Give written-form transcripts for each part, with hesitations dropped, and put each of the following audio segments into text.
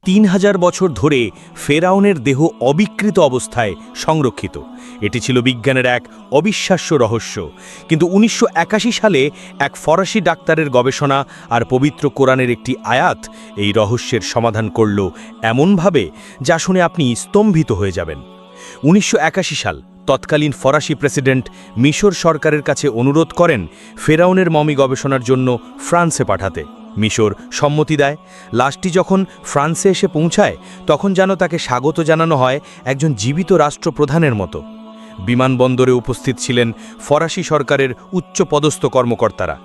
3000 বছর ধরে ফেরাউনের দেহ অবিকৃত অবস্থায় সংরক্ষিত। এটি ছিল বিজ্ঞানের এক অবিশ্বাস্য রহস্য। কিন্তু 1981 সালে এক ফরাসি ডাক্তারের গবেষণা আর পবিত্র কোরআনের একটি আয়াত এই রহস্যের সমাধান করল এমনভাবে যা শুনে আপনি স্তম্ভিত হয়ে যাবেন। 1981 সাল তৎকালীন ফরাসি প্রেসিডেন্ট মিশর সরকারের কাছে অনুরোধ করেন ফেরাউনের মমি গবেষণার জন্য ফ্রান্সে পাঠাতে। মিশর সম্মতি দেয়। লাশটি যখন ফ্রান্সে এসে পৌঁছায় তখন যেন তাকে স্বাগত জানানো হয় একজন জীবিত রাষ্ট্রপ্রধানের মতো। বিমানবন্দরে উপস্থিত ছিলেন ফরাসি সরকারের উচ্চপদস্থ কর্মকর্তারা।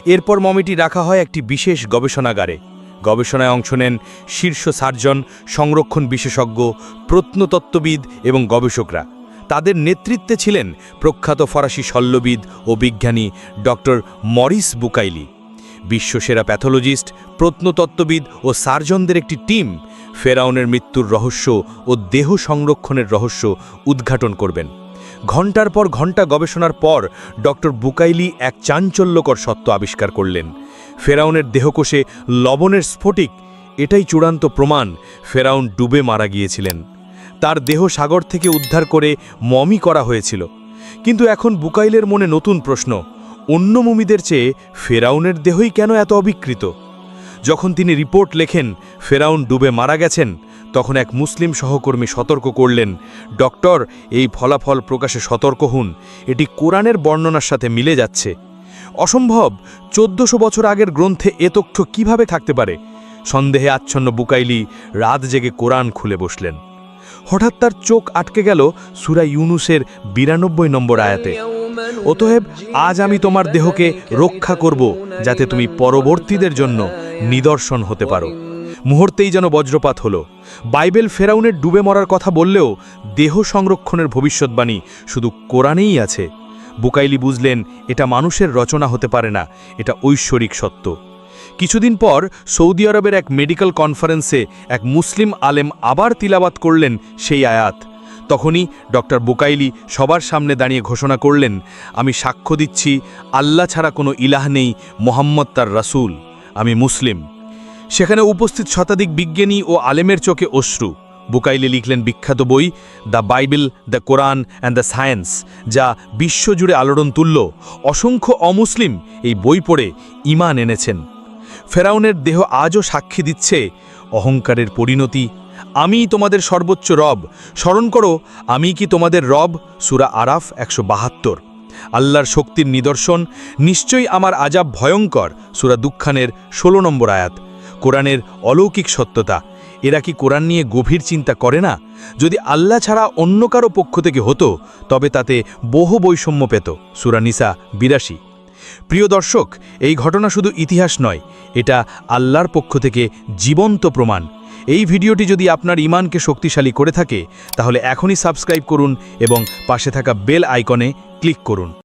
এরপর মমিটি রাখা হয় একটি বিশেষ গবেষণাগারে। গবেষণায় অংশ নেন শীর্ষ সার্জন, সংরক্ষণ বিশেষজ্ঞ, প্রত্নতত্ত্ববিদ এবং গবেষকরা। তাদের নেতৃত্বে ছিলেন প্রখ্যাত ফরাসি শল্যবিদ ও বিজ্ঞানী ডক্টর মরিস বুকাইলি। বিশ্বসেরা প্যাথোলজিস্ট, প্রত্নতত্ত্ববিদ ও সার্জনদের একটি টিম ফেরাউনের মৃত্যুর রহস্য ও দেহ সংরক্ষণের রহস্য উদ্ঘাটন করবেন। ঘণ্টার পর ঘণ্টা গবেষণার পর ডক্টর বুকাইলি এক চাঞ্চল্যকর সত্য আবিষ্কার করলেন। ফেরাউনের দেহকোষে লবণের স্ফটিক। এটাই চূড়ান্ত প্রমাণ ফেরাউন ডুবে মারা গিয়েছিলেন। তার দেহ সাগর থেকে উদ্ধার করে মমি করা হয়েছিল। কিন্তু এখন বুকাইলের মনে নতুন প্রশ্ন, অন্য মমিদের চেয়ে ফেরাউনের দেহই কেন এত অবিকৃত? যখন তিনি রিপোর্ট লেখেন ফেরাউন ডুবে মারা গেছেন, তখন এক মুসলিম সহকর্মী সতর্ক করলেন, ডক্টর, এই ফলাফল প্রকাশে সতর্ক হন, এটি কোরআনের বর্ণনার সাথে মিলে যাচ্ছে। অসম্ভব, 1400 বছর আগের গ্রন্থে এ তথ্য কিভাবে থাকতে পারে? সন্দেহে আচ্ছন্ন বুকাইলি রাত জেগে কোরআন খুলে বসলেন। হঠাৎ তার চোখ আটকে গেল সূরা ইউনুসের 92 নম্বর আয়াতে, অতএব আজ আমি তোমার দেহকে রক্ষা করব যাতে তুমি পরবর্তীদের জন্য নিদর্শন হতে পারো। মুহূর্তেই যেন বজ্রপাত হলো। বাইবেল ফেরাউনের ডুবে মরার কথা বললেও দেহ সংরক্ষণের ভবিষ্যৎবাণী শুধু কোরআনেই আছে। বুকাইলি বুঝলেন এটা মানুষের রচনা হতে পারে না, এটা ঐশ্বরিক সত্য। কিছুদিন পর সৌদি আরবের এক মেডিকেল কনফারেন্সে এক মুসলিম আলেম আবার তিলাওয়াত করলেন সেই আয়াত। তখনই ডক্টর বুকাইলি সবার সামনে দাঁড়িয়ে ঘোষণা করলেন, আমি সাক্ষ্য দিচ্ছি আল্লাহ ছাড়া কোনো ইলাহ নেই, মোহাম্মদ তার রাসূল, আমি মুসলিম। সেখানে উপস্থিত শতাধিক বিজ্ঞানী ও আলেমের চোখে অশ্রু। বুকাইলি লিখলেন বিখ্যাত বই the Bible, the Quran and the science, যা বিশ্বজুড়ে আলোড়ন তুলল। অসংখ্য অমুসলিম এই বই পড়ে ঈমান এনেছেন। ফেরাউনের দেহ আজও সাক্ষী দিচ্ছে অহংকারের পরিণতি। আমি তোমাদের সর্বোচ্চ রব, স্মরণ করো আমি কি তোমাদের রব, সূরা আরাফ 172। আল্লাহর শক্তির নিদর্শন, নিশ্চয়ই আমার আযাব ভয়ঙ্কর, সূরা দুঃখানের 16 নম্বর আয়াত। কোরআনের অলৌকিক সত্যতা, এরা কি কোরআন নিয়ে গভীর চিন্তা করে না? যদি আল্লাহ ছাড়া অন্য কারো পক্ষ থেকে হতো তবে তাতে বহু বৈষম্য পেত, সূরা নিসা 82। প্রিয় দর্শক, এই ঘটনা শুধু ইতিহাস নয়, এটা আল্লাহর পক্ষ থেকে জীবন্ত প্রমাণ। এই ভিডিওটি যদি আপনার ঈমানকে শক্তিশালী করে থাকে তাহলে এখনই সাবস্ক্রাইব করুন এবং পাশে থাকা বেল আইকনে ক্লিক করুন।